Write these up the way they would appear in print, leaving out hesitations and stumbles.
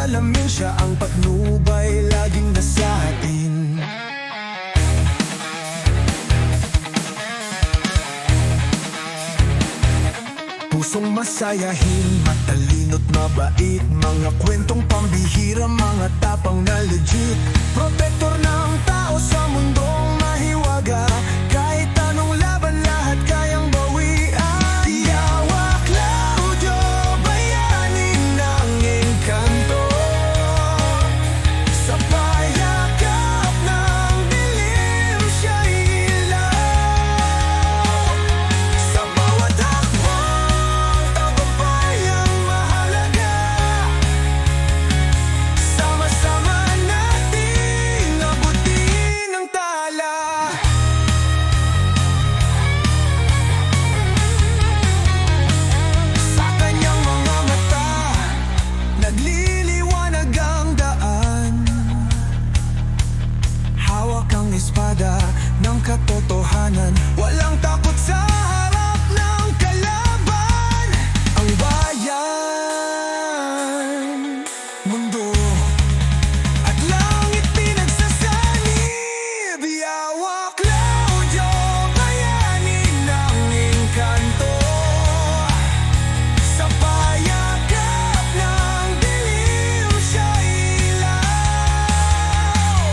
salamin, siya ang patnubay, laging nasa atin. Pusong masayahin, matalino't mabait, mga kwentong pambihira, mga tapang na legit. Protector ng tao sa mundong mahiwaga, kahit anong laban lahat kayang bawian. Yawa Claudio, bayani ng engkanto, sa payakap ng dilim siya'y ilaw. Sa bawat hakbang, tagumpay ang mahalaga. Sama-sama nating abutin ang tala. Sa kanyang mga mata, nagliliwanag ang daan. Hawak ang espada ng katotohanan, walang takot sa harap ng kalaban. Ang bayan, mundo at langit pinagsasanib. Yawa Claudio, bayani ng engkanto, sa payakap ng dilim siya'y ilaw.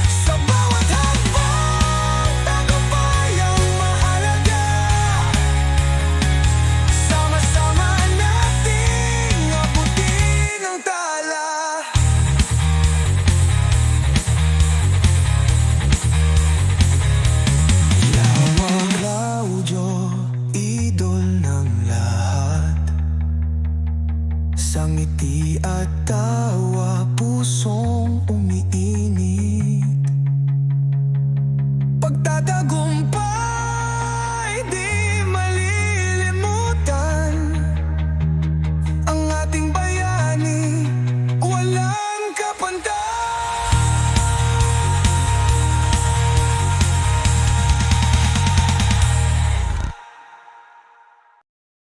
Sa bawat hakbang, tagumpay ang mahalaga. Sama-sama nating abutin ang tala. Yawa Claudio, idol ng lahat. Sa ngiti at tawa, pusong umiinit.